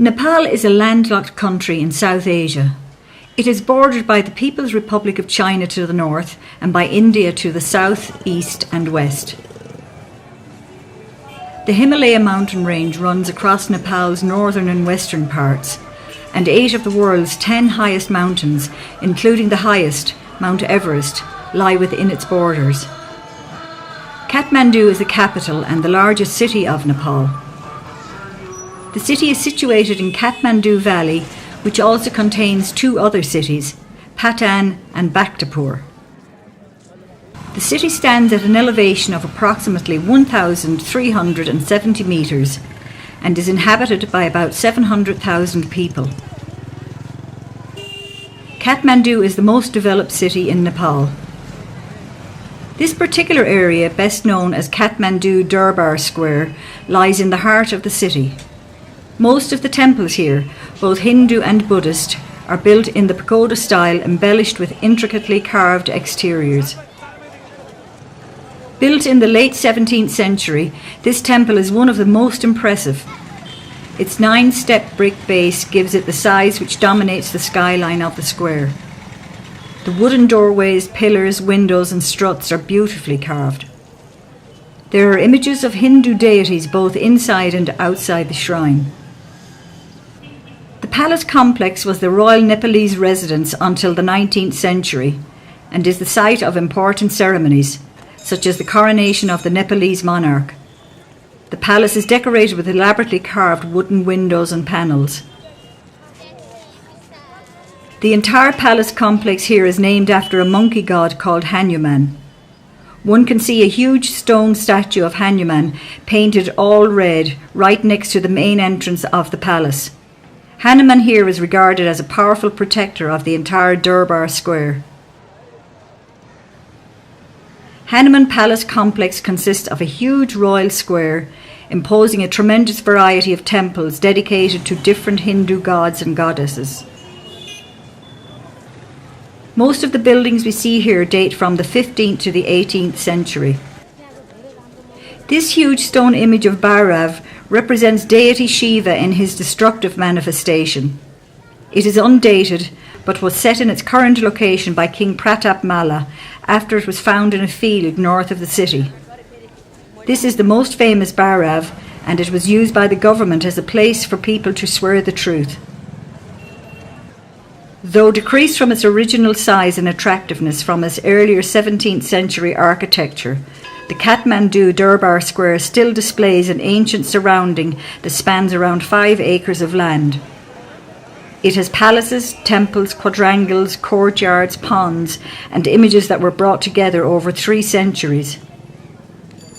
Nepal is a landlocked country in South Asia. It is bordered by the People's Republic of China to the north and by India to the south, east and west. The Himalaya mountain range runs across Nepal's northern and western parts, and 8 of the world's 10 highest mountains, including the highest, Mount Everest, lie within its borders. Kathmandu is the capital and the largest city of Nepal. The city is situated in Kathmandu Valley, which also contains 2 other cities, Patan and Bhaktapur. The city stands at an elevation of approximately 1,370 metres and is inhabited by about 700,000 people. Kathmandu is the most developed city in Nepal. This particular area, best known as Kathmandu Durbar Square, lies in the heart of the city. Most of the temples here, both Hindu and Buddhist, are built in the pagoda style, embellished with intricately carved exteriors. Built in the late 17th century, this temple is one of the most impressive. Its 9-step brick base gives it the size which dominates the skyline of the square. The wooden doorways, pillars, windows and struts are beautifully carved. There are images of Hindu deities both inside and outside the shrine. The palace complex was the royal Nepalese residence until the 19th century and is the site of important ceremonies, such as the coronation of the Nepalese monarch. The palace is decorated with elaborately carved wooden windows and panels. The entire palace complex here is named after a monkey god called Hanuman. One can see a huge stone statue of Hanuman painted all red right next to the main entrance of the palace. Hanuman here is regarded as a powerful protector of the entire Durbar Square. Hanuman Palace complex consists of a huge royal square, imposing a tremendous variety of temples dedicated to different Hindu gods and goddesses. Most of the buildings we see here date from the 15th to the 18th century. This huge stone image of Bhairav represents deity Shiva in his destructive manifestation. It is undated, but was set in its current location by King Pratap Malla after it was found in a field north of the city. This is the most famous Bhairav, and it was used by the government as a place for people to swear the truth. Though decreased from its original size and attractiveness from its earlier 17th century architecture, the Kathmandu Durbar Square still displays an ancient surrounding that spans around 5 acres of land. It has palaces, temples, quadrangles, courtyards, ponds, and images that were brought together over 3 centuries.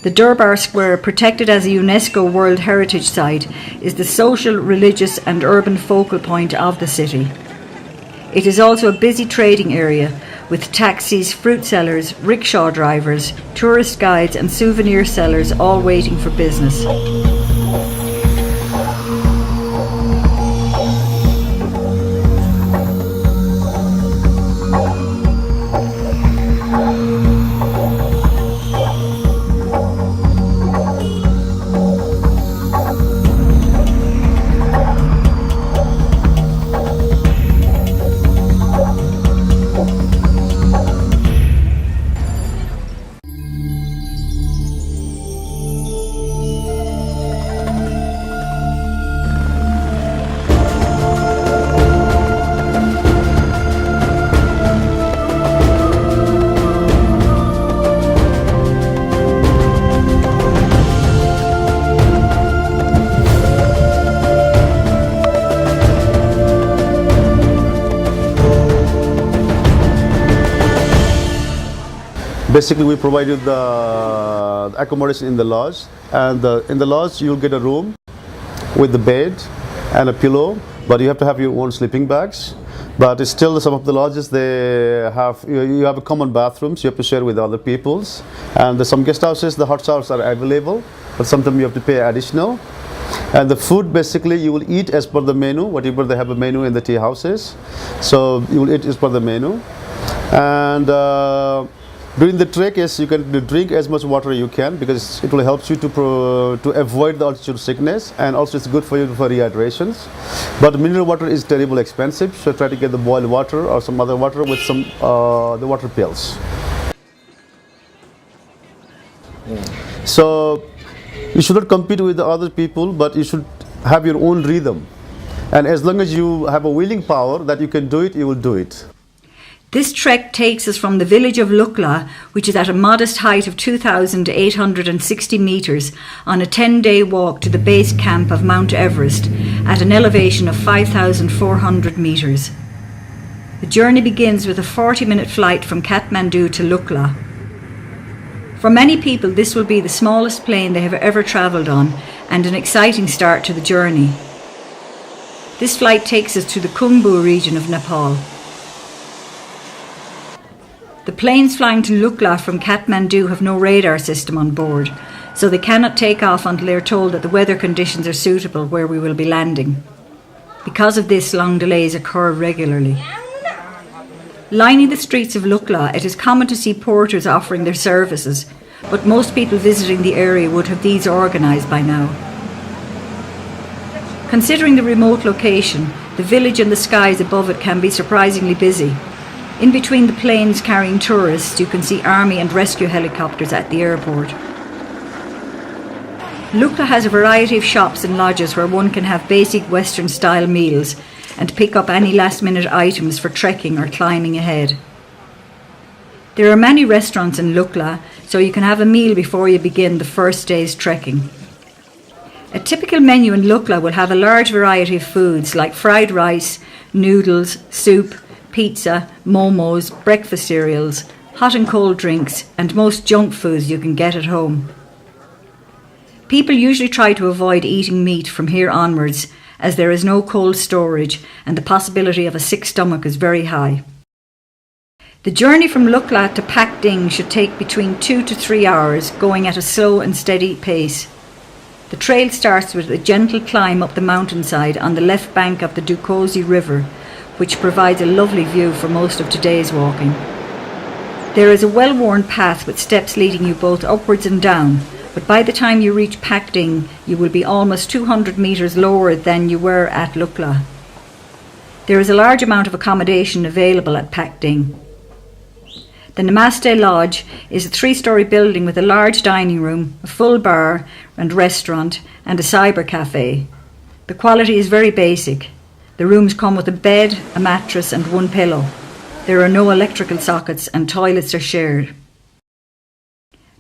The Durbar Square, protected as a UNESCO World Heritage Site, is the social, religious and urban focal point of the city. It is also a busy trading area, with taxis, fruit sellers, rickshaw drivers, tourist guides and souvenir sellers all waiting for business. Basically, we provide you the accommodation in the lodge, and in the lodge you'll get a room with the bed and a pillow, but you have to have your own sleeping bags. But it's still some of the lodges, they have, you have a common bathrooms you have to share with other peoples. And there's some guest houses, the hot showers are available, but sometimes you have to pay additional. And the food, basically you will eat as per the menu, whatever they have a menu in the tea houses. So you will eat as per the menu. And during the trek, yes, you can drink as much water you can, because it will help you to avoid the altitude sickness, and also it's good for you for rehydrations. But mineral water is terribly expensive, so try to get the boiled water or some other water with some the water pills. So you should not compete with the other people, but you should have your own rhythm. And as long as you have a willing power that you can do it, you will do it. This trek takes us from the village of Lukla, which is at a modest height of 2,860 metres, on a 10-day walk to the base camp of Mount Everest at an elevation of 5,400 metres. The journey begins with a 40-minute flight from Kathmandu to Lukla. For many people, this will be the smallest plane they have ever travelled on, and an exciting start to the journey. This flight takes us to the Khumbu region of Nepal. The planes flying to Lukla from Kathmandu have no radar system on board, so they cannot take off until they are told that the weather conditions are suitable where we will be landing. Because of this, long delays occur regularly. Lining the streets of Lukla, it is common to see porters offering their services, but most people visiting the area would have these organised by now. Considering the remote location, the village and the skies above it can be surprisingly busy. In between the planes carrying tourists, you can see army and rescue helicopters at the airport. Lukla has a variety of shops and lodges where one can have basic Western-style meals and pick up any last-minute items for trekking or climbing ahead. There are many restaurants in Lukla, so you can have a meal before you begin the first day's trekking. A typical menu in Lukla will have a large variety of foods like fried rice, noodles, soup, pizza, momos, breakfast cereals, hot and cold drinks, and most junk foods you can get at home. People usually try to avoid eating meat from here onwards, as there is no cold storage and the possibility of a sick stomach is very high. The journey from Lukla to Pakding should take between 2 to 3 hours, going at a slow and steady pace. The trail starts with a gentle climb up the mountainside on the left bank of the Dukosi River, which provides a lovely view for most of today's walking. There is a well-worn path with steps leading you both upwards and down, but by the time you reach Pakding, you will be almost 200 metres lower than you were at Lukla. There is a large amount of accommodation available at Pakding. The Namaste Lodge is a 3-storey building with a large dining room, a full bar and restaurant, and a cyber cafe. The quality is very basic. The rooms come with a bed, a mattress and one pillow. There are no electrical sockets and toilets are shared.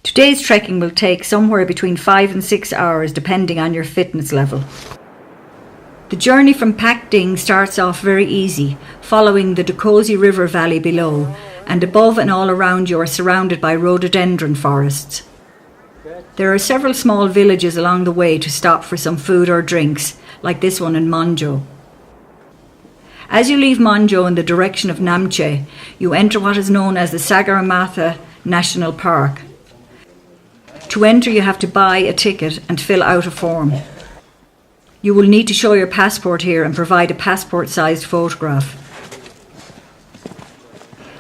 Today's trekking will take somewhere between 5 and 6 hours depending on your fitness level. The journey from Pakding starts off very easy, following the Dukosi River valley below, and above and all around you are surrounded by rhododendron forests. There are several small villages along the way to stop for some food or drinks, like this one in Monjo. As you leave Monjo in the direction of Namche, you enter what is known as the Sagarmatha National Park. To enter, you have to buy a ticket and fill out a form. You will need to show your passport here and provide a passport-sized photograph.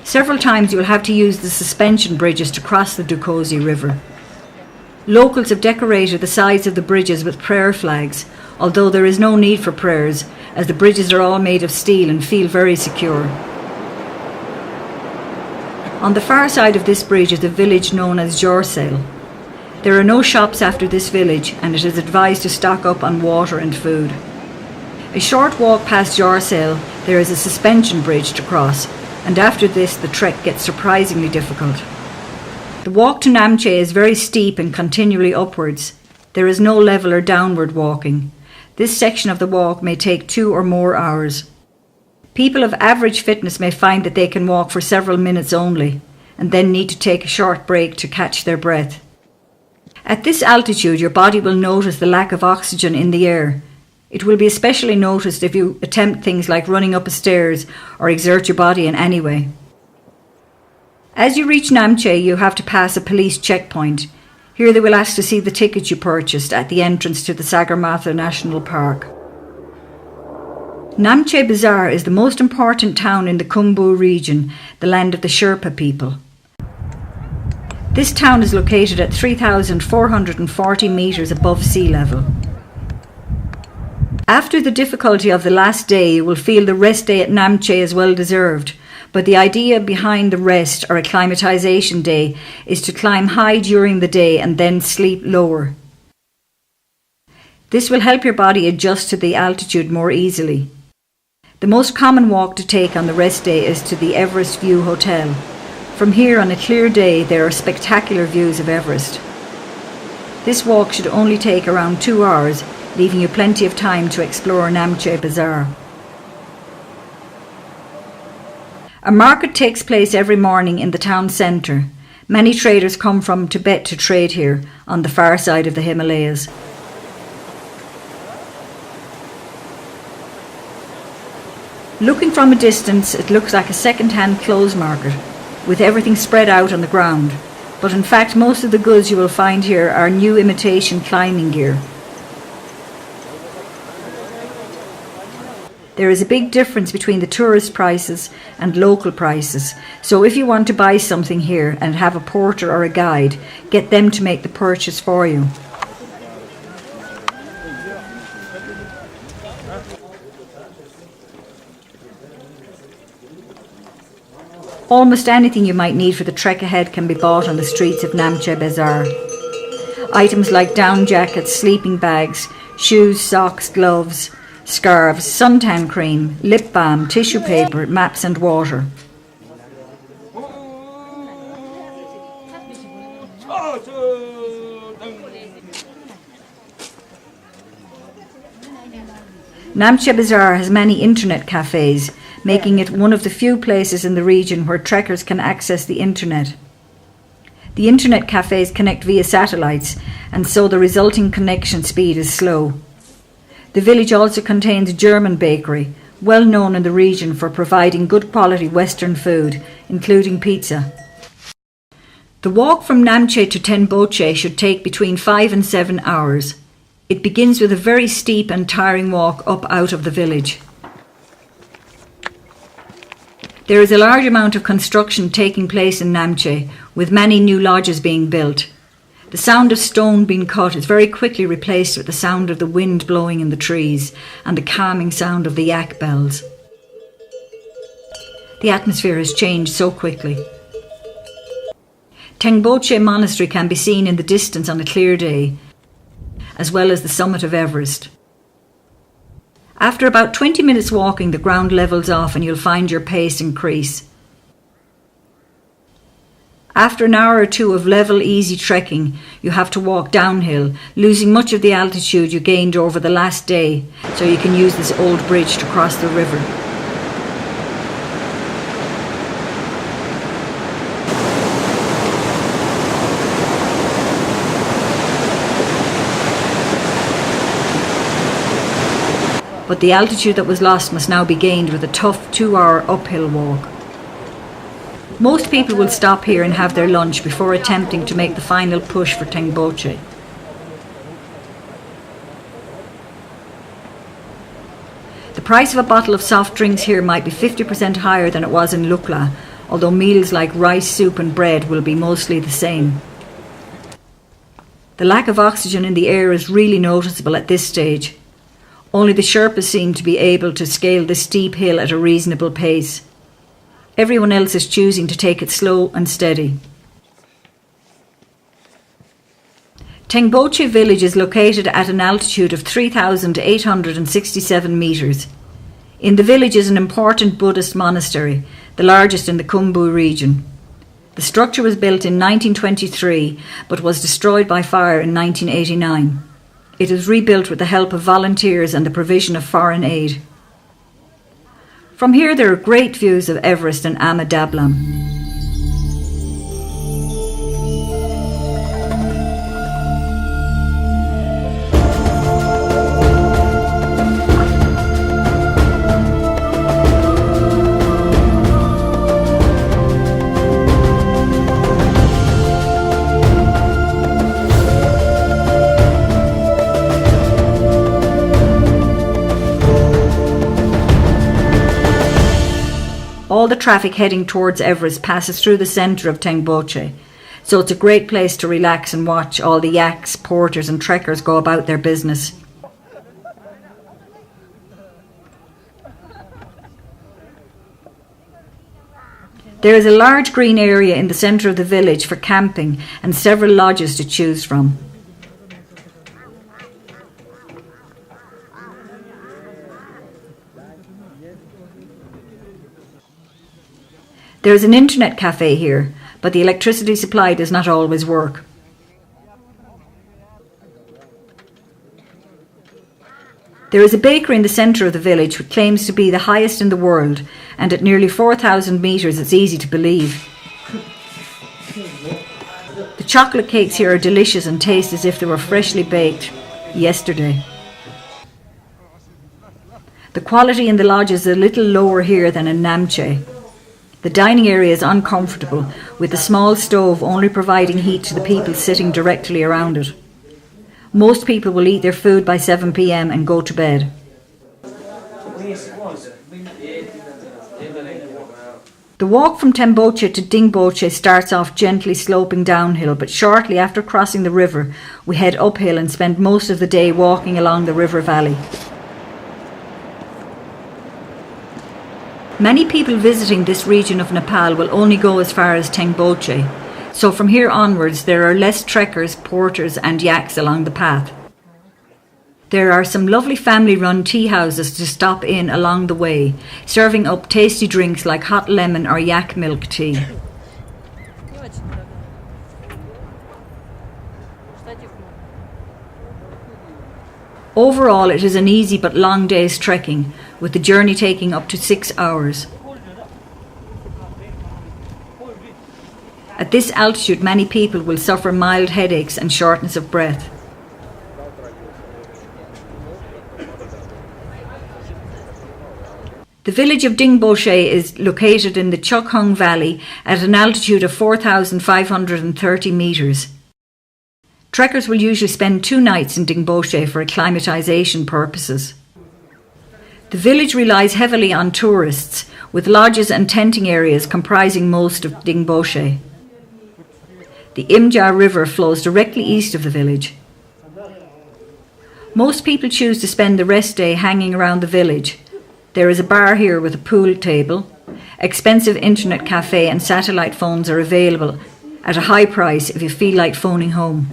Several times you will have to use the suspension bridges to cross the Dukosi River. Locals have decorated the sides of the bridges with prayer flags, although there is no need for prayers, as the bridges are all made of steel and feel very secure. On the far side of this bridge is a village known as Jorsale. There are no shops after this village, and it is advised to stock up on water and food. A short walk past Jorsale, there is a suspension bridge to cross, and after this the trek gets surprisingly difficult. The walk to Namche is very steep and continually upwards. There is no level or downward walking. This section of the walk may take 2 or more hours. People of average fitness may find that they can walk for several minutes only, and then need to take a short break to catch their breath. At this altitude, your body will notice the lack of oxygen in the air, It will be especially noticed if you attempt things like running up a stairs or exert your body in any way. As you reach Namche, you have to pass a police checkpoint. Here they will ask to see the ticket you purchased at the entrance to the Sagarmatha National Park. Namche Bazaar is the most important town in the Khumbu region, the land of the Sherpa people. This town is located at 3,440 metres above sea level. After the difficulty of the last day, you will feel the rest day at Namche is well deserved, but the idea behind the rest or acclimatisation day is to climb high during the day and then sleep lower. This will help your body adjust to the altitude more easily. The most common walk to take on the rest day is to the Everest View Hotel. From here on a clear day there are spectacular views of Everest. This walk should only take around 2 hours, leaving you plenty of time to explore Namche Bazaar. A market takes place every morning in the town centre. Many traders come from Tibet to trade here, on the far side of the Himalayas. Looking from a distance, it looks like a second-hand clothes market, with everything spread out on the ground. But in fact, most of the goods you will find here are new imitation climbing gear. There is a big difference between the tourist prices and local prices, so if you want to buy something here and have a porter or a guide, get them to make the purchase for you. Almost anything you might need for the trek ahead can be bought on the streets of Namche Bazaar. Items like down jackets, sleeping bags, shoes, socks, gloves, scarves, suntan cream, lip balm, tissue paper, maps and water. Namche Bazaar has many internet cafes, making it one of the few places in the region where trekkers can access the internet. The internet cafes connect via satellites, and so the resulting connection speed is slow. The village also contains a German bakery, well known in the region for providing good quality Western food, including pizza. The walk from Namche to Tenboche should take between 5 and 7 hours. It begins with a very steep and tiring walk up out of the village. There is a large amount of construction taking place in Namche, with many new lodges being built. The sound of stone being cut is very quickly replaced with the sound of the wind blowing in the trees and the calming sound of the yak bells. The atmosphere has changed so quickly. Tenboche Monastery can be seen in the distance on a clear day, as well as the summit of Everest. After about 20 minutes walking, the ground levels off and you'll find your pace increase. After an hour or two of level, easy trekking, you have to walk downhill, losing much of the altitude you gained over the last day, so you can use this old bridge to cross the river. But the altitude that was lost must now be gained with a tough 2-hour uphill walk. Most people will stop here and have their lunch before attempting to make the final push for Tenboche. The price of a bottle of soft drinks here might be 50% higher than it was in Lukla, although meals like rice, soup and bread will be mostly the same. The lack of oxygen in the air is really noticeable at this stage. Only the Sherpas seem to be able to scale this steep hill at a reasonable pace. Everyone else is choosing to take it slow and steady. Tenboche village is located at an altitude of 3,867 metres. In the village is an important Buddhist monastery, the largest in the Khumbu region. The structure was built in 1923 but was destroyed by fire in 1989. It is rebuilt with the help of volunteers and the provision of foreign aid. From here there are great views of Everest and Ama Dablam. All the traffic heading towards Everest passes through the centre of Tengboche, so it's a great place to relax and watch all the yaks, porters and trekkers go about their business. There is a large green area in the centre of the village for camping and several lodges to choose from. There is an internet cafe here, but the electricity supply does not always work. There is a bakery in the centre of the village which claims to be the highest in the world, and at nearly 4,000 metres it's easy to believe. The chocolate cakes here are delicious and taste as if they were freshly baked yesterday. The quality in the lodge is a little lower here than in Namche. The dining area is uncomfortable, with the small stove only providing heat to the people sitting directly around it. Most people will eat their food by 7 p.m. and go to bed. The walk from Tengboche to Dingboche starts off gently sloping downhill, but shortly after crossing the river, we head uphill and spend most of the day walking along the river valley. Many people visiting this region of Nepal will only go as far as Tengboche, so from here onwards there are less trekkers, porters and yaks along the path. There are some lovely family-run tea houses to stop in along the way, serving up tasty drinks like hot lemon or yak milk tea. Overall, it is an easy but long day's trekking, with the journey taking up to 6 hours. At this altitude, many people will suffer mild headaches and shortness of breath. The village of Dingboche is located in the Chokhung Valley at an altitude of 4,530 metres. Trekkers will usually spend 2 nights in Dingboche for acclimatisation purposes. The village relies heavily on tourists, with lodges and tenting areas comprising most of Dingboche. The Imja River flows directly east of the village. Most people choose to spend the rest day hanging around the village. There is a bar here with a pool table. Expensive internet cafe and satellite phones are available at a high price if you feel like phoning home.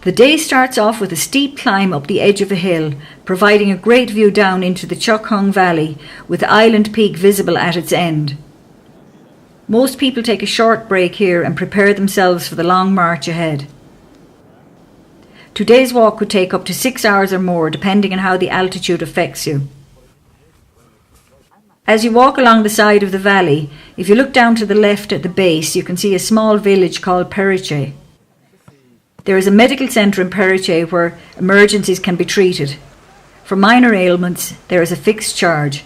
The day starts off with a steep climb up the edge of a hill, providing a great view down into the Chokhung Valley, with Island Peak visible at its end. Most people take a short break here and prepare themselves for the long march ahead. Today's walk could take up to 6 hours or more, depending on how the altitude affects you. As you walk along the side of the valley, if you look down to the left at the base, you can see a small village called Periche. There is a medical centre in Periche where emergencies can be treated. For minor ailments, there is a fixed charge.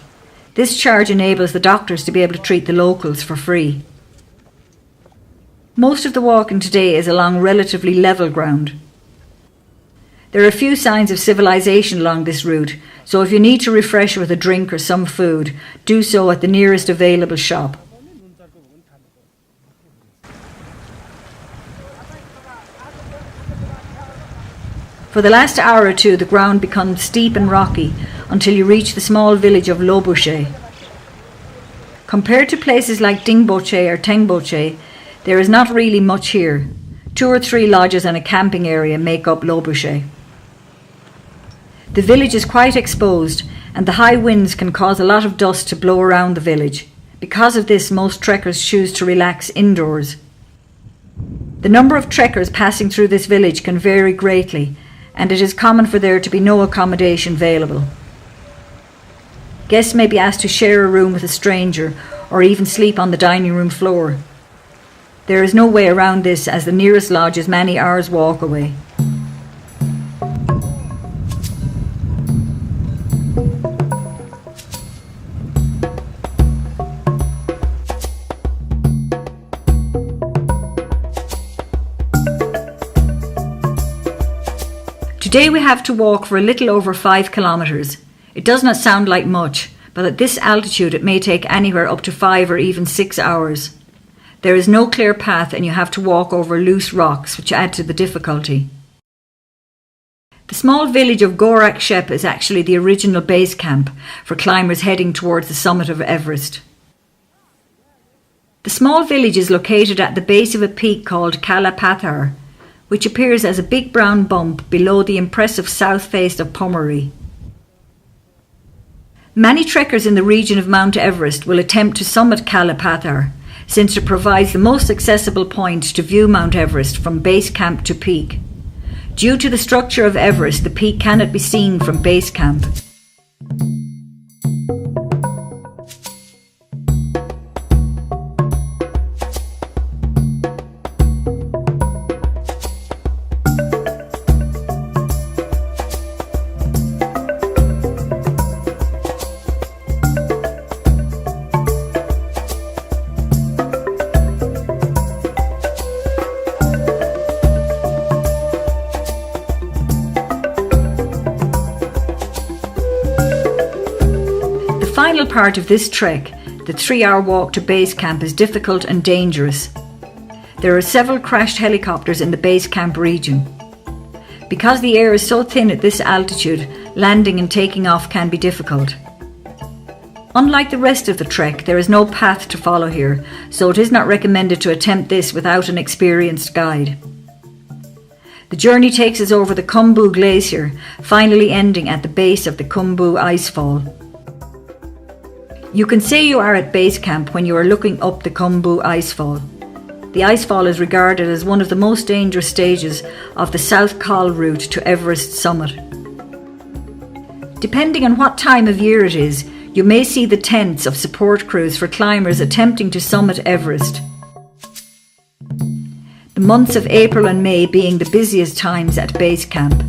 This charge enables the doctors to be able to treat the locals for free. Most of the walking today is along relatively level ground. There are a few signs of civilization along this route, so if you need to refresh with a drink or some food, do so at the nearest available shop. For the last hour or two, the ground becomes steep and rocky until you reach the small village of Lobuche. Compared to places like Dingboche or Tengboche, there is not really much here. 2 or 3 lodges and a camping area make up Lobuche. The village is quite exposed, and the high winds can cause a lot of dust to blow around the village. Because of this, most trekkers choose to relax indoors. The number of trekkers passing through this village can vary greatly, and it is common for there to be no accommodation available. Guests may be asked to share a room with a stranger or even sleep on the dining room floor. There is no way around this, as the nearest lodge is many hours' walk away. Today we have to walk for a little over 5 kilometres. It does not sound like much, but at this altitude it may take anywhere up to 5 or even 6 hours. There is no clear path and you have to walk over loose rocks, which add to the difficulty. The small village of Gorak Shep is actually the original base camp for climbers heading towards the summit of Everest. The small village is located at the base of a peak called Kala Pathar, which appears as a big brown bump below the impressive south face of Pommery. Many trekkers in the region of Mount Everest will attempt to summit Kala Pathar, since it provides the most accessible point to view Mount Everest from base camp to peak. Due to the structure of Everest, the peak cannot be seen from base camp. The final part of this trek, the 3-hour walk to base camp, is difficult and dangerous. There are several crashed helicopters in the base camp region. Because the air is so thin at this altitude, landing and taking off can be difficult. Unlike the rest of the trek, there is no path to follow here, so it is not recommended to attempt this without an experienced guide. The journey takes us over the Khumbu Glacier, finally ending at the base of the Khumbu Icefall. You can say you are at base camp when you are looking up the Khumbu Icefall. The icefall is regarded as one of the most dangerous stages of the South Col route to Everest summit. Depending on what time of year it is, you may see the tents of support crews for climbers attempting to summit Everest. The months of April and May being the busiest times at base camp.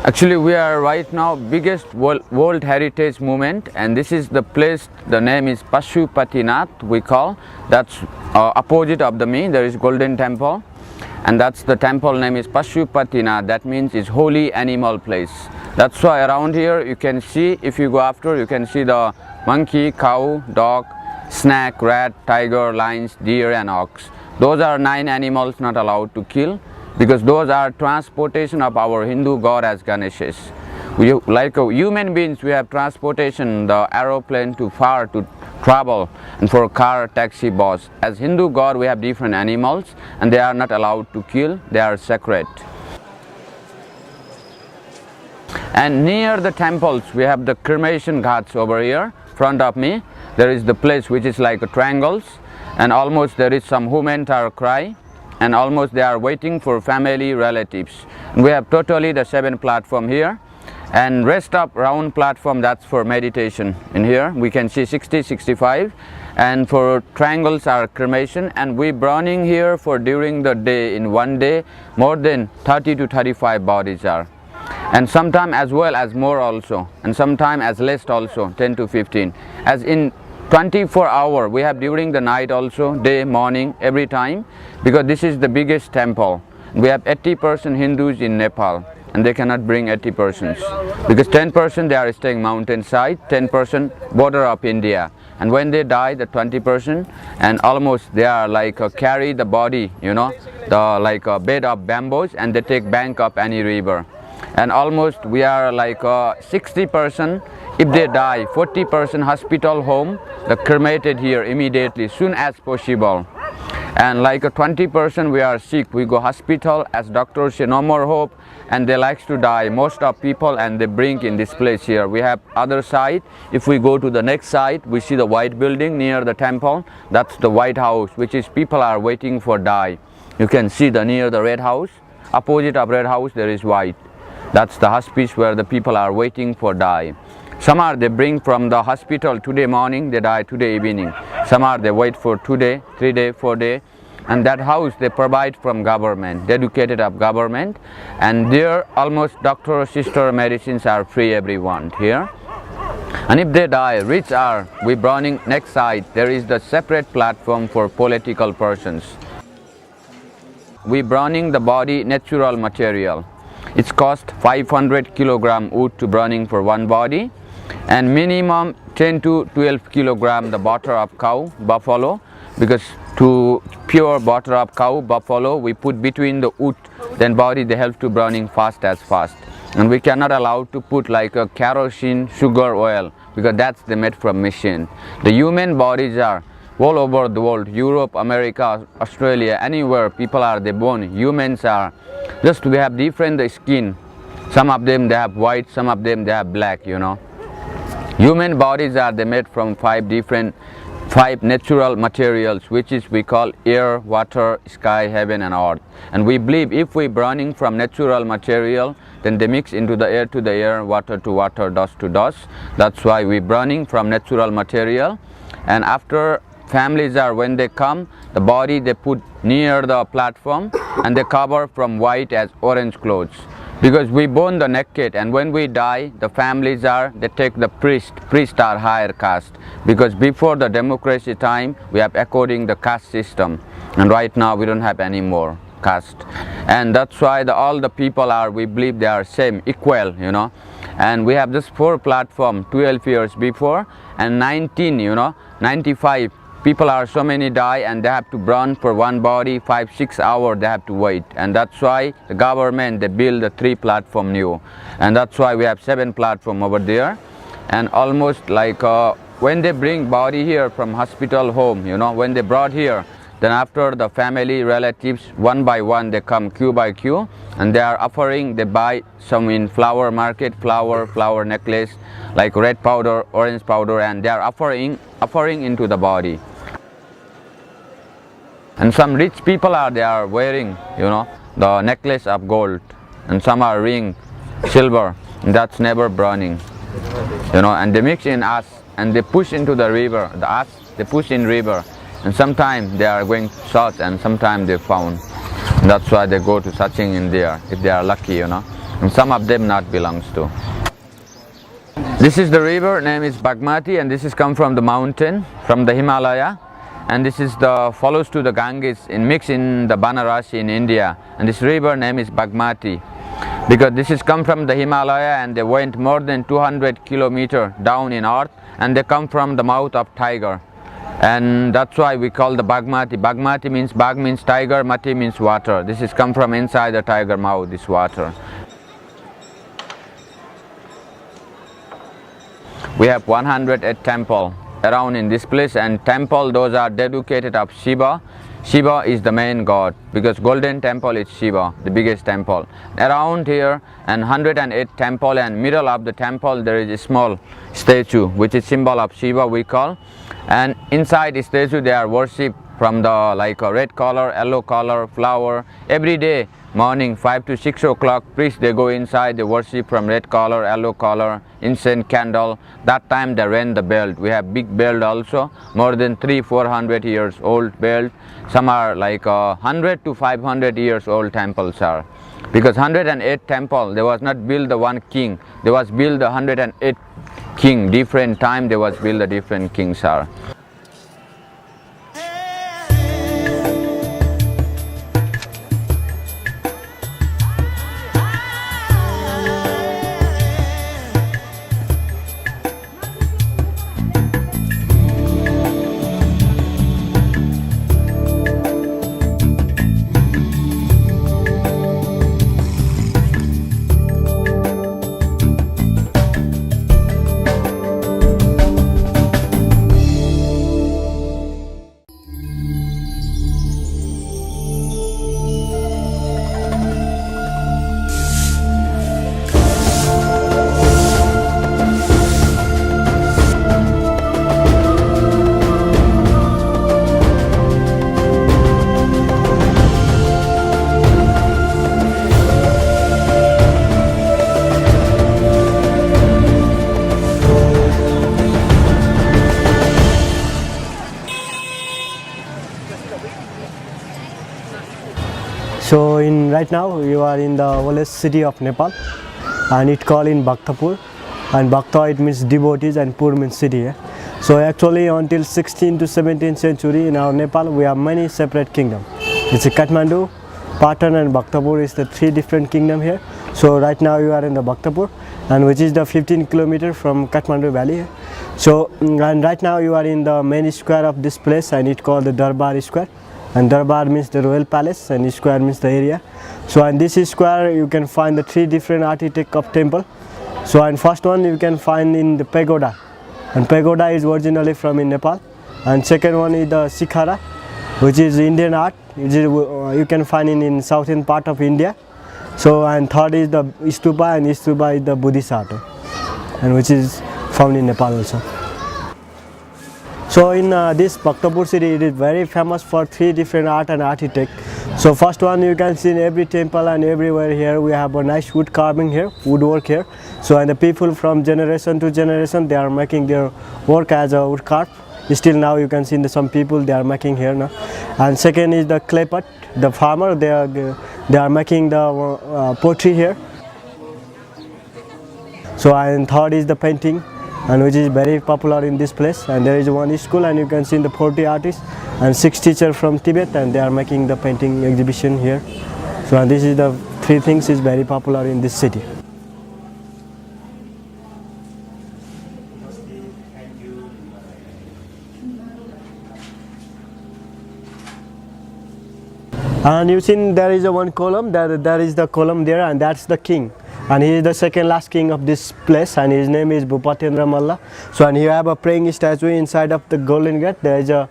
Actually, we are right now biggest World Heritage Movement, and this is the place. The name is Pashupatinath. We call that's opposite of the me. There is Golden Temple, and that's the temple name is Pashupatinath. That means it's holy animal place. That's why around here you can see, if you go after, you can see the monkey, cow, dog, snake, rat, tiger, lions, deer, and ox. Those are 9 animals not allowed to kill, because those are transportation of our Hindu god as Ganeshas. Like human beings, we have transportation, the aeroplane to far to travel, and for car, taxi, bus. As Hindu god, we have different animals, and they are not allowed to kill, they are sacred. And near the temples, we have the cremation ghats over here, front of me. There is the place which is like a triangles, and almost there is some women are cry, and almost they are waiting for family relatives. And we have totally the 7 platform here, and rest of round platform, that's for meditation. In here we can see 60, 65, and for triangles are cremation, and we burning here for during the day. In one day more than 30 to 35 bodies are, and sometime as well as more also, and sometime as less also, 10 to 15. As in 24 hours we have during the night also, day, morning, every time, because this is the biggest temple. We have 80% Hindus in Nepal, and they cannot bring 80 persons because 10% they are staying mountainside, 10% border of India, and when they die, the 20% and almost they are like carry the body, you know, the like a bed of bamboos, and they take bank of any river, and almost we are like 60%. If they die, 40% hospital home, the cremated here immediately, soon as possible. And like 20% we are sick, we go hospital, as doctors say no more hope, and they likes to die, most of people, and they bring in this place here. We have other side. If we go to the next side, we see the white building near the temple. That's the White House, which is people are waiting for die. You can see the near the red house, opposite of red house there is white. That's the hospice where the people are waiting for die. Some are they bring from the hospital today morning, they die today evening. Some are they wait for 2 day, 3 day, 4 day. And that house they provide from government, dedicated of government. And there almost doctor, sister, medicines are free everyone here. And if they die, rich are, we burning next side, there is the separate platform for political persons. We burning the body natural material. It's cost 500 kilogram wood to burning for one body, and minimum 10 to 12 kilogram the butter of cow, buffalo, because to pure butter of cow, buffalo, we put between the wood, then body they help to burning fast as fast. And we cannot allow to put like a kerosene, sugar, oil, because that's the made from machine. The human bodies are all over the world, Europe, America, Australia, anywhere people are they born, humans are. Just we have different skin. Some of them they have white, some of them they have black, you know. Human bodies are they made from five natural materials, which is we call air, water, sky, heaven and earth. And we believe if we burning from natural material, then they mix into the air to the air, water to water, dust to dust. That's why we burning from natural material. And after families are, when they come, the body they put near the platform and they cover from white as orange clothes. Because we born the naked, and when we die, the families are, they take the priest are higher caste. Because before the democracy time, we have according the caste system. And right now we don't have any more caste. And that's why all the people are, we believe they are same, equal, you know. And we have this 4 platform 12 years before, and 19, you know, 95. People are so many die, and they have to burn for one body 5-6 hours they have to wait. And that's why the government they build the 3 platform new, and that's why we have 7 platform over there. And almost like when they bring body here from hospital home, you know, when they brought here, then after the family relatives one by one they come queue by queue, and they are offering, they buy some in flower market, flower necklace like red powder, orange powder, and they are offering into the body. And some rich people are, they are wearing, you know, the necklace of gold, and some are ring silver, and that's never burning, you know. And they mix in ash and they push into the river, the ash they push in river, and sometimes they are going to search, and sometimes they found. And that's why they go to searching in there if they are lucky, you know. And some of them not belongs to. This is the river, name is Bagmati, and this is come from the mountain, from the Himalaya. And this is the follows to the Ganges in mix in the Banarasi in India. And this river name is Bagmati because this is come from the Himalaya, and they went more than 200 kilometers down in earth, and they come from the mouth of tiger. And that's why we call the Bagmati. Bagmati means, Bag means tiger, Mati means water. This is come from inside the tiger mouth, this water. We have 108 temple around in this place, and temple those are dedicated of Shiva. Shiva is the main god, because golden temple is Shiva, the biggest temple. Around here, and 108 temple, and middle of the temple there is a small statue which is symbol of Shiva we call. And inside the statue they are worship from the like a red color, yellow color, flower. Every day morning 5 to 6 o'clock, priests they go inside, they worship from red color, yellow color, incense, candle. That time they ring the bell. We have big bell also, more than 300-400 years old bell. Some are like 100 to 500 years old temples are. Because 108 temple, there was not built the one king, there was built the 108 king. Different time there was built the different kings are. So right now you are in the oldest city of Nepal, and it called in Bhaktapur, and Bhakta it means devotees and Pur means city. So actually until 16th to 17th century in our Nepal we have many separate kingdoms. It's a Kathmandu, Patan and Bhaktapur is the three different kingdom here. So right now you are in the Bhaktapur, and which is the 15 kilometer from Kathmandu valley. So and right now you are in the main square of this place, and it called the Darbar square, and Darbar means the royal palace and square means the area. So in this square you can find the three different architect of temple. So and first one you can find in the pagoda, and pagoda is originally from in Nepal, and second one is the Sikhara, which is Indian art, which is, you can find in southern part of India. So and third is the Stupa, and Stupa is the Buddhist art, and which is found in Nepal also. So in this Bhaktapur city, it is very famous for three different art and architect. So first one you can see in every temple and everywhere here we have a nice wood carving here, woodwork here. So and the people from generation to generation they are making their work as a wood carve. Still now you can see some people they are making here now. And second is the clay pot, the farmer they are making the pottery here. So and third is the painting, and which is very popular in this place, and there is one school, and you can see the 40 artists and 6 teachers from Tibet, and they are making the painting exhibition here. So and this is the three things is very popular in this city. And you see there is a one column, there is the column there, and that's the king, and he is the second last king of this place, and his name is Bhupatendra Malla. So and you have a praying statue inside of the golden gate. There is a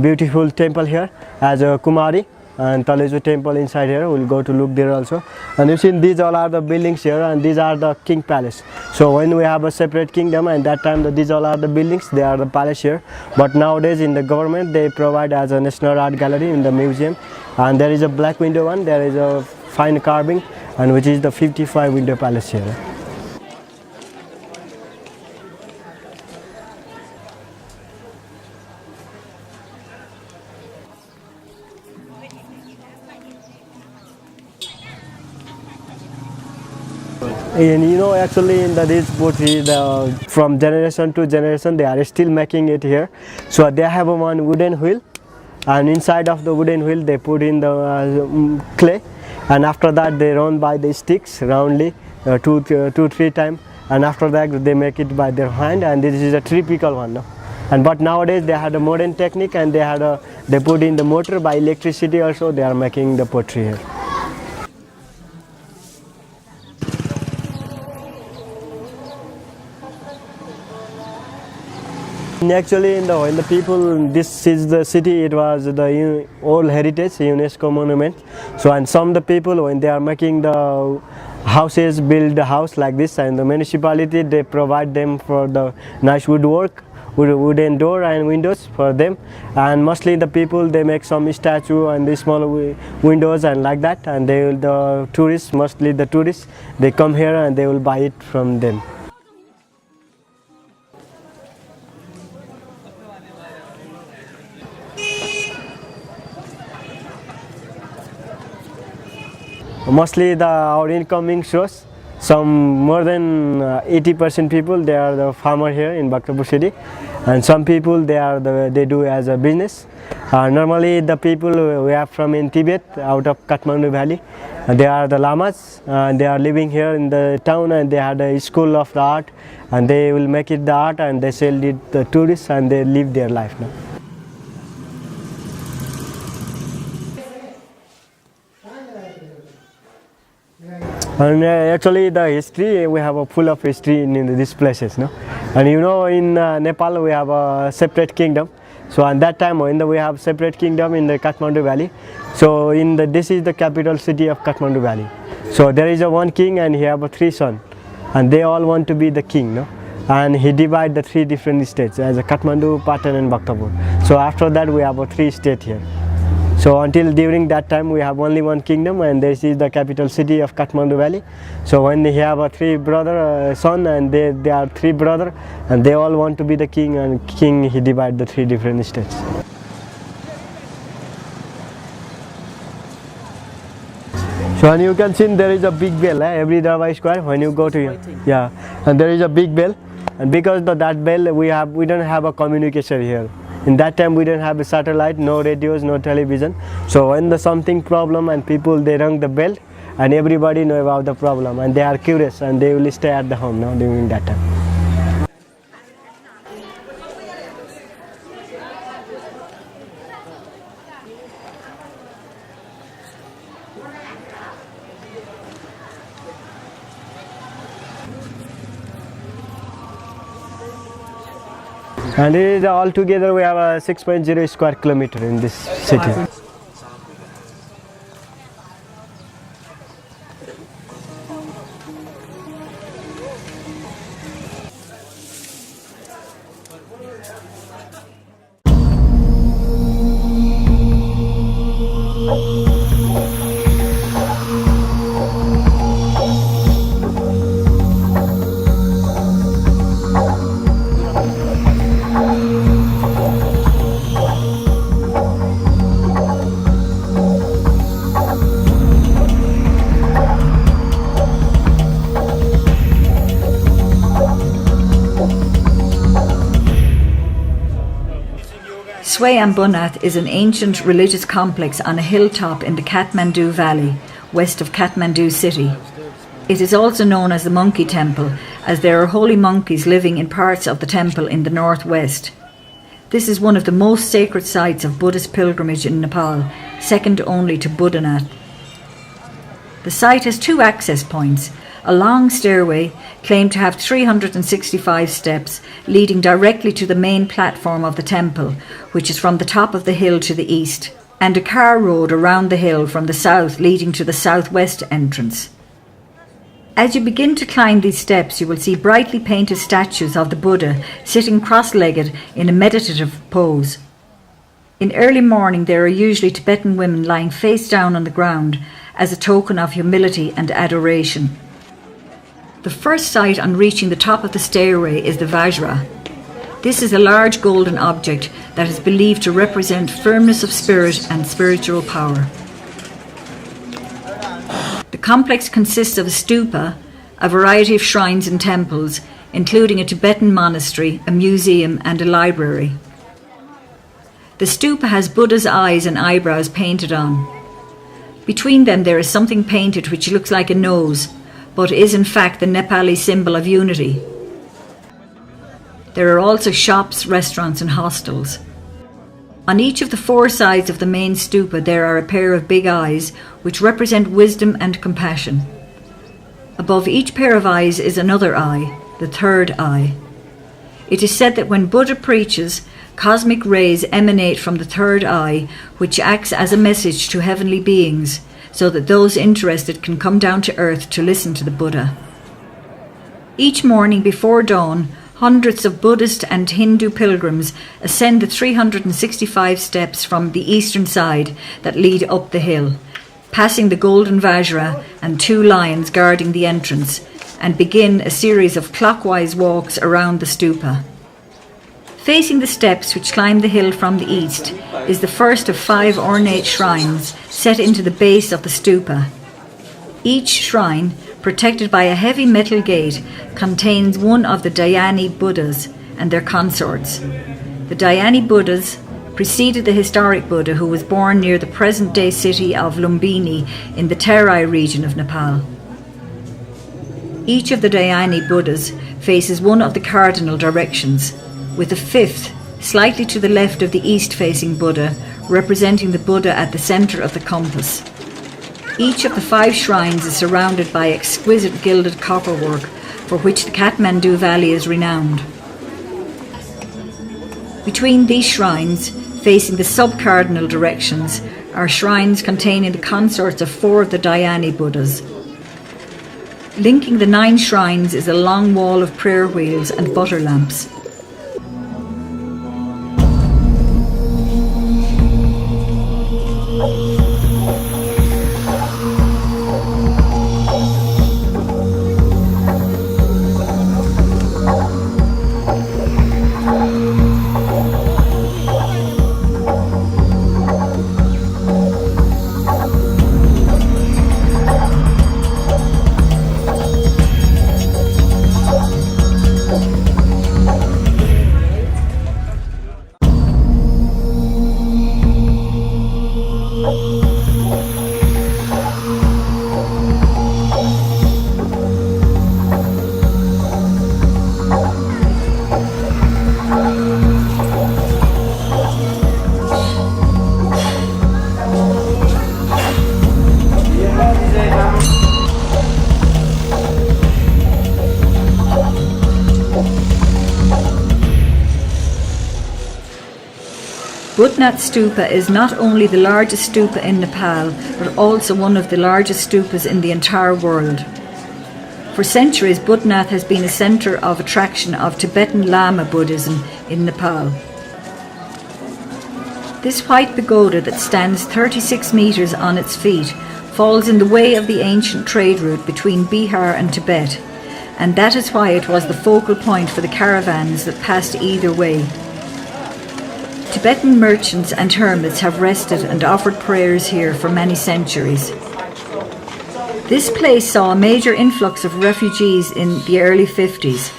beautiful temple here as a Kumari, and Taleju temple inside here. We'll go to look there also. And you see these all are the buildings here, and these are the king palace. So when we have a separate kingdom, and that time these all are the buildings, they are the palace here. But nowadays in the government they provide as a national art gallery in the museum, and there is a black window one, there is a fine carving, and which is the 55 window palace here. And you know actually in this pottery from generation to generation they are still making it here. So they have one wooden wheel, and inside of the wooden wheel they put in the clay, and after that they run by the sticks roundly 2-3 times, and after that they make it by their hand, and this is a typical one. No? And but nowadays they had a modern technique, and they put in the motor by electricity also. They are making the pottery here. Actually, when the people, this is the city, it was the old heritage UNESCO monument. So, and some of the people, when they are making the houses, build a house like this, and the municipality, they provide them for the nice woodwork, wooden door and windows for them. And mostly the people, they make some statue and the small windows and like that. And the tourists, mostly the tourists, they come here and they will buy it from them. Mostly our incoming shows, some more than 80% people they are the farmer here in Bhaktapur city, and some people they do as a business. Normally the people we have from in Tibet out of Kathmandu valley, they are the lamas, and they are living here in the town, and they had a school of the art, and they will make it the art and they sell it to the tourists, and they live their life now. And actually the history, we have a full of history in these places, no? And you know in Nepal we have a separate kingdom. So at that time when we have separate kingdom in the Kathmandu valley, so this is the capital city of Kathmandu valley. So there is a one king and he have a 3 sons, and they all want to be the king, no? And he divide the 3 different states as a Kathmandu, Patan and Bhaktapur. So after that we have a 3 states here. So until during that time we have only one kingdom, and this is the capital city of Kathmandu valley. So when they have a 3 brother son, and they are 3 brother, and they all want to be the king, and king he divide the 3 different states. So and you can see there is a big bell every Darbar square when you go to here. Yeah, and there is a big bell, and because of that bell we don't have a communication here. In that time we didn't have a satellite, no radios, no television. So when the something problem and people they rang the bell, and everybody know about the problem and they are curious and they will stay at the home now during that time. And it is altogether we have a 6.0 square kilometer in this city. Swayambunnath is an ancient religious complex on a hilltop in the Kathmandu Valley, west of Kathmandu city. It is also known as the Monkey Temple, as there are holy monkeys living in parts of the temple in the northwest. This is one of the most sacred sites of Buddhist pilgrimage in Nepal, second only to Buddhanath. The site has two access points, a long stairway claimed to have 365 steps leading directly to the main platform of the temple, which is from the top of the hill to the east, and a car road around the hill from the south leading to the southwest entrance. As you begin to climb these steps, you will see brightly painted statues of the Buddha sitting cross-legged in a meditative pose. In early morning there are usually Tibetan women lying face down on the ground as a token of humility and adoration. The first sight on reaching the top of the stairway is the Vajra. This is a large golden object that is believed to represent firmness of spirit and spiritual power. The complex consists of a stupa, a variety of shrines and temples, including a Tibetan monastery, a museum and a library. The stupa has Buddha's eyes and eyebrows painted on. Between them there is something painted which looks like a nose, but is in fact the Nepali symbol of unity. There are also shops, restaurants and hostels. On each of the four sides of the main stupa there are a pair of big eyes which represent wisdom and compassion. Above each pair of eyes is another eye, the third eye. It is said that when Buddha preaches, cosmic rays emanate from the third eye, which acts as a message to heavenly beings, so that those interested can come down to earth to listen to the Buddha. Each morning before dawn, hundreds of Buddhist and Hindu pilgrims ascend the 365 steps from the eastern side that lead up the hill, passing the golden Vajra and two lions guarding the entrance, and begin a series of clockwise walks around the stupa. Facing the steps which climb the hill from the east is the first of 5 ornate shrines set into the base of the stupa. Each shrine, protected by a heavy metal gate, contains one of the Dhyani Buddhas and their consorts. The Dhyani Buddhas preceded the historic Buddha, who was born near the present-day city of Lumbini in the Terai region of Nepal. Each of the Dhyani Buddhas faces one of the cardinal directions, with the fifth, slightly to the left of the east-facing Buddha, representing the Buddha at the centre of the compass. Each of the 5 shrines is surrounded by exquisite gilded copperwork, for which the Kathmandu Valley is renowned. Between these shrines, facing the sub-cardinal directions, are shrines containing the consorts of 4 of the Dhyani Buddhas. Linking the 9 shrines is a long wall of prayer wheels and butter lamps. Budnath Stupa is not only the largest stupa in Nepal, but also one of the largest stupas in the entire world. For centuries, Budnath has been a centre of attraction of Tibetan Lama Buddhism in Nepal. This white pagoda that stands 36 metres on its feet falls in the way of the ancient trade route between Bihar and Tibet, and that is why it was the focal point for the caravans that passed either way. Tibetan merchants and hermits have rested and offered prayers here for many centuries. This place saw a major influx of refugees in the early 50s.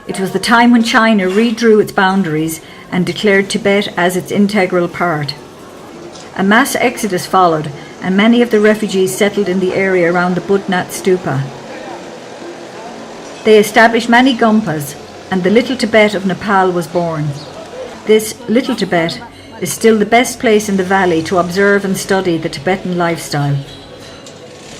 It was the time when China redrew its boundaries and declared Tibet as its integral part. A mass exodus followed, and many of the refugees settled in the area around the Budnath Stupa. They established many gumpas, and the Little Tibet of Nepal was born. This Little Tibet is still the best place in the valley to observe and study the Tibetan lifestyle.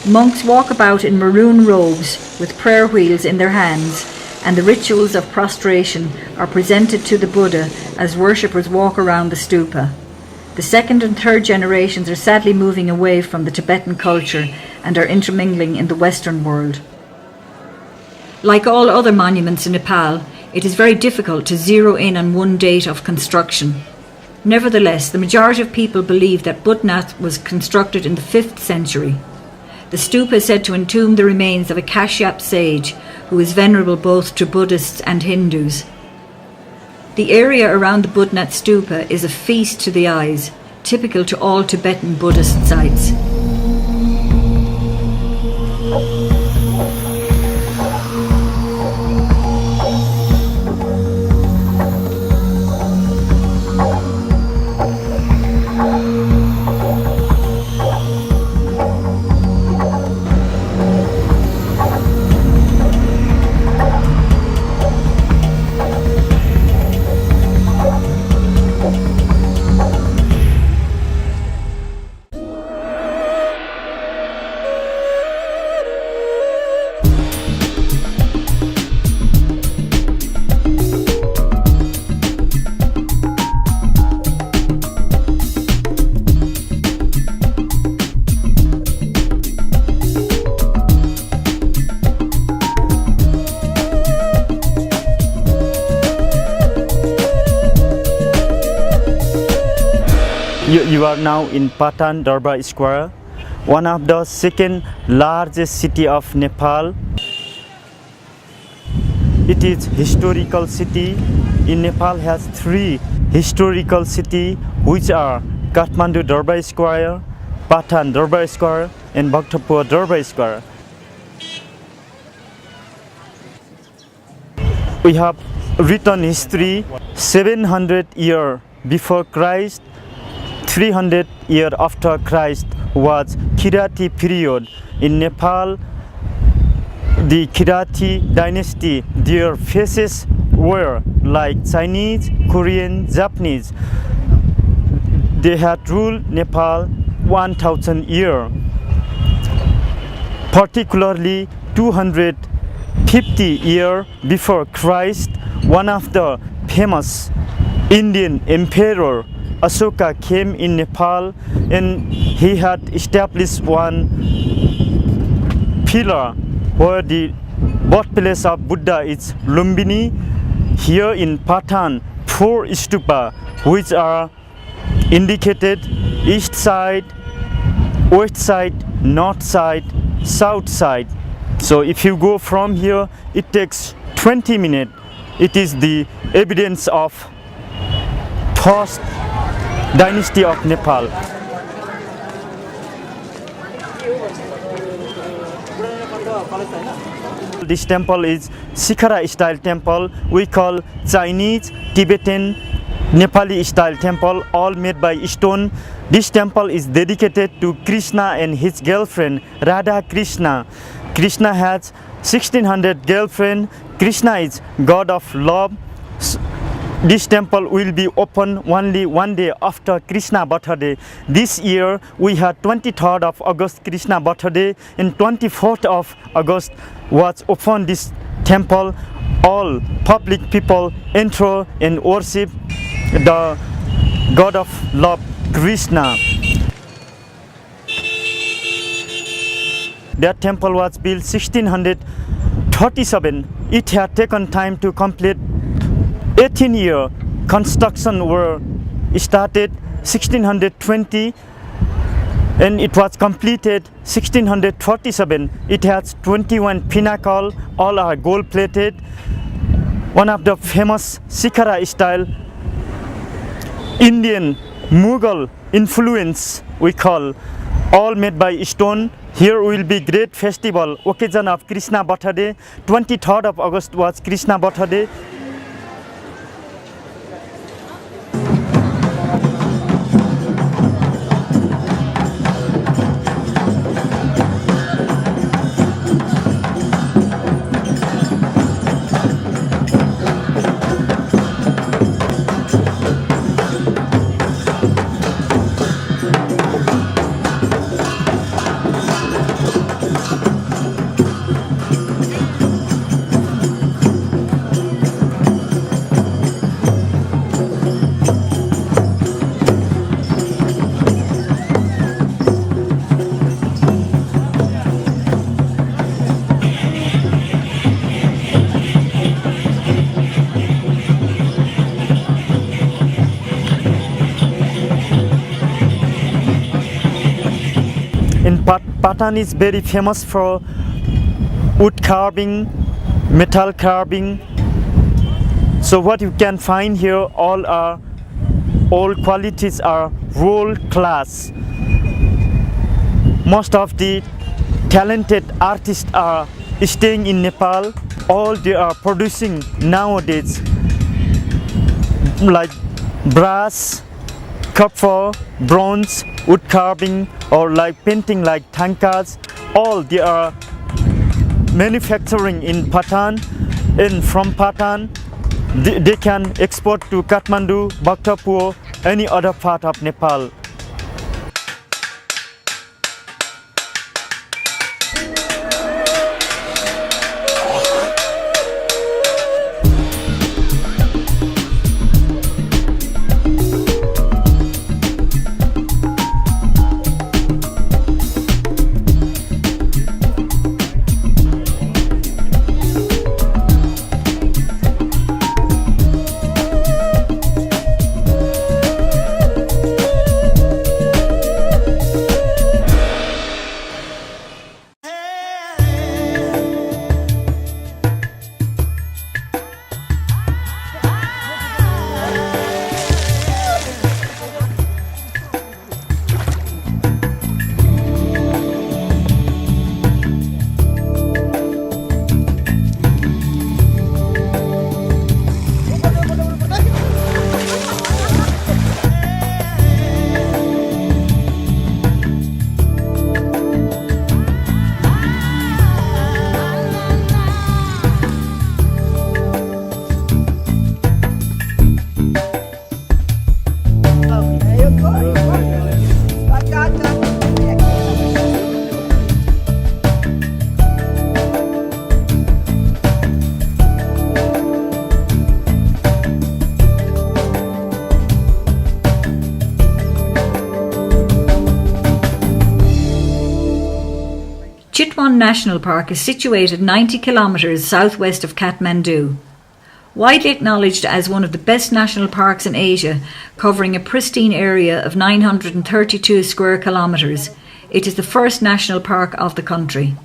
Monks walk about in maroon robes with prayer wheels in their hands, and the rituals of prostration are presented to the Buddha as worshippers walk around the stupa. The second and third generations are sadly moving away from the Tibetan culture and are intermingling in the Western world. Like all other monuments in Nepal, it is very difficult to zero in on one date of construction. Nevertheless, the majority of people believe that Budnath was constructed in the 5th century. The stupa is said to entomb the remains of a Kashyap sage who is venerable both to Buddhists and Hindus. The area around the Budnath Stupa is a feast to the eyes, typical to all Tibetan Buddhist sites. You are now in Patan Darbar Square, one of the second largest city of Nepal. It is historical city. In Nepal has 3 historical city which are Kathmandu Darbar Square, Patan Darbar Square and Bhaktapur Darbar Square. We have written history 700 years before Christ. 300 years after Christ was Kirati period. In Nepal, the Kirati dynasty, their faces were like Chinese, Korean, Japanese. They had ruled Nepal 1000 years. Particularly 250 years before Christ, one of the famous Indian emperor Ashoka came in Nepal, and he had established one pillar where the birthplace of Buddha is Lumbini. Here in Patan, 4 stupa which are indicated: east side, west side, north side, south side. So if you go from here, it takes 20 minutes. It is the evidence of first dynasty of Nepal. This temple is Shikhara style temple. We call Chinese, Tibetan, Nepali style temple, all made by stone. This temple is dedicated to Krishna and his girlfriend Radha Krishna. Krishna has 1600 girlfriends. Krishna is God of love. This temple will be open only one day after Krishna birthday. This year we had 23rd of August Krishna birthday, and 24th of August was open this temple. All public people enter and worship. The god of love, Krishna. That temple was built 1637. It had taken time to complete. 18-year construction were started 1620 and it was completed 1637. It has 21 pinnacle, all are gold plated. One of the famous Sikhara style Indian Mughal influence we call, all made by stone. Here will be great festival, occasion of Krishna birthday. 23rd of August was Krishna birthday. Patan is very famous for wood carving, metal carving. So what you can find here, all qualities are world class. Most of the talented artists are staying in Nepal. All they are producing nowadays, like brass, copper, bronze, wood carving, or like painting like tankas, all they are manufacturing in Patan, and from Patan they can export to Kathmandu, Bhaktapur, any other part of Nepal. Chitwan National Park is situated 90 kilometres southwest of Kathmandu. Widely acknowledged as one of the best national parks in Asia, covering a pristine area of 932 square kilometres, it is the first national park of the country.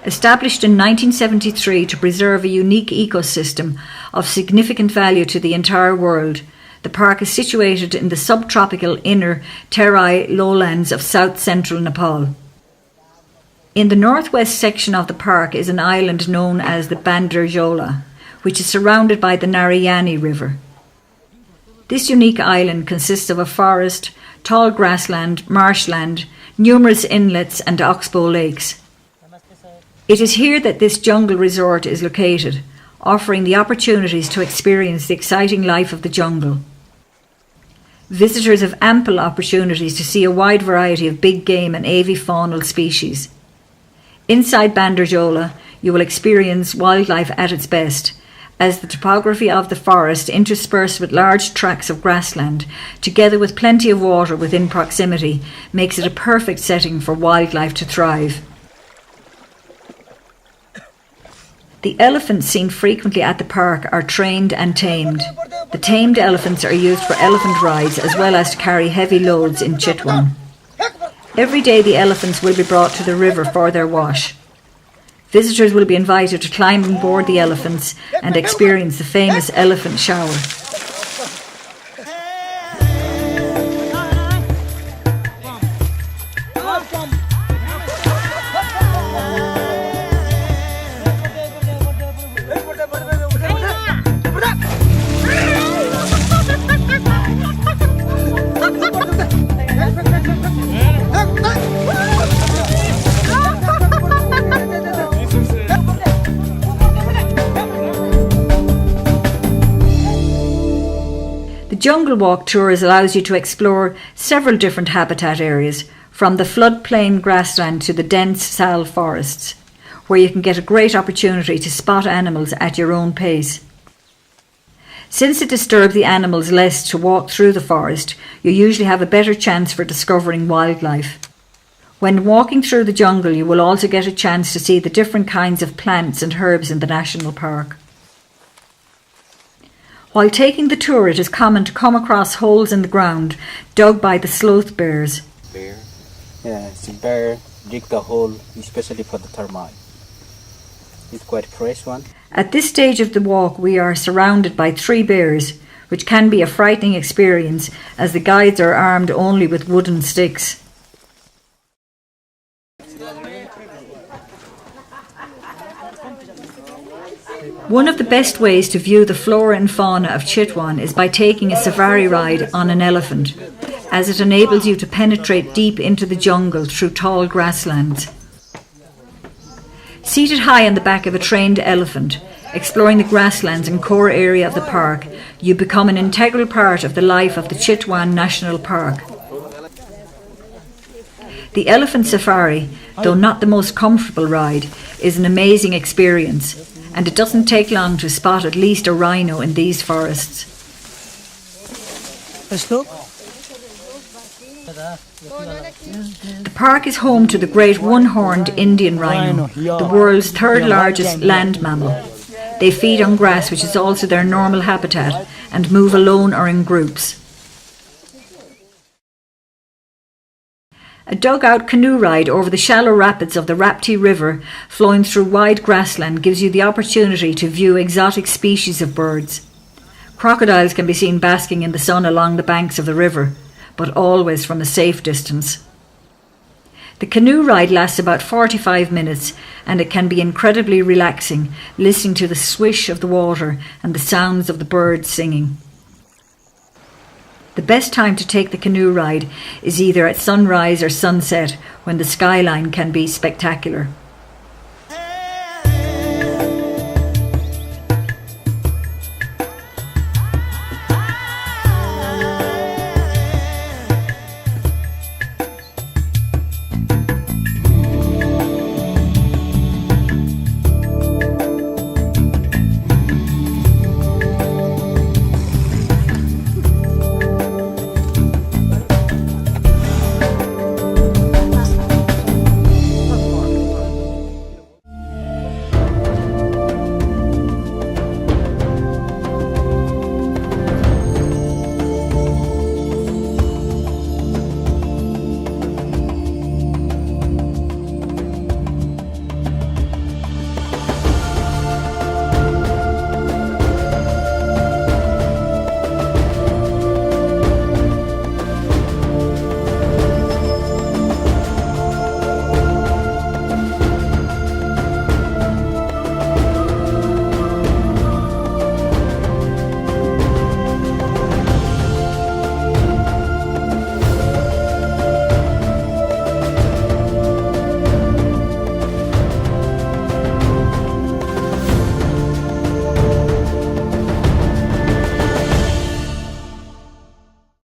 Established in 1973 to preserve a unique ecosystem of significant value to the entire world, the park is situated in the subtropical inner Terai lowlands of south-central Nepal. In the northwest section of the park is an island known as the Bandarjola, which is surrounded by the Narayani River. This unique island consists of a forest, tall grassland, marshland, numerous inlets and oxbow lakes. It is here that this jungle resort is located, offering the opportunities to experience the exciting life of the jungle. Visitors have ample opportunities to see a wide variety of big game and avifaunal species. Inside Bandarjola, you will experience wildlife at its best, as the topography of the forest, interspersed with large tracts of grassland, together with plenty of water within proximity, makes it a perfect setting for wildlife to thrive. The elephants seen frequently at the park are trained and tamed. The tamed elephants are used for elephant rides as well as to carry heavy loads in Chitwan. Every day the elephants will be brought to the river for their wash. Visitors will be invited to climb on board the elephants and experience the famous elephant shower. The Jungle Walk Tours allows you to explore several different habitat areas, from the floodplain grassland to the dense sal forests, where you can get a great opportunity to spot animals at your own pace. Since it disturbs the animals less to walk through the forest, you usually have a better chance for discovering wildlife. When walking through the jungle, you will also get a chance to see the different kinds of plants and herbs in the national park. While taking the tour, it is common to come across holes in the ground dug by the sloth bears. Bear? Yeah, it's a bear dig the hole especially for the termite. It's quite a fresh one. At this stage of the walk, we are surrounded by 3 bears, which can be a frightening experience as the guides are armed only with wooden sticks. One of the best ways to view the flora and fauna of Chitwan is by taking a safari ride on an elephant, as it enables you to penetrate deep into the jungle through tall grasslands. Seated high on the back of a trained elephant, exploring the grasslands and core area of the park, you become an integral part of the life of the Chitwan National Park. The elephant safari, though not the most comfortable ride, is an amazing experience, and it doesn't take long to spot at least a rhino in these forests. The park is home to the great one-horned Indian rhino, the world's 3rd largest land mammal. They feed on grass, which is also their normal habitat, and move alone or in groups. A dugout canoe ride over the shallow rapids of the Rapti River, flowing through wide grassland, gives you the opportunity to view exotic species of birds. Crocodiles can be seen basking in the sun along the banks of the river, but always from a safe distance. The canoe ride lasts about 45 minutes, and it can be incredibly relaxing, listening to the swish of the water and the sounds of the birds singing. The best time to take the canoe ride is either at sunrise or sunset, when the skyline can be spectacular.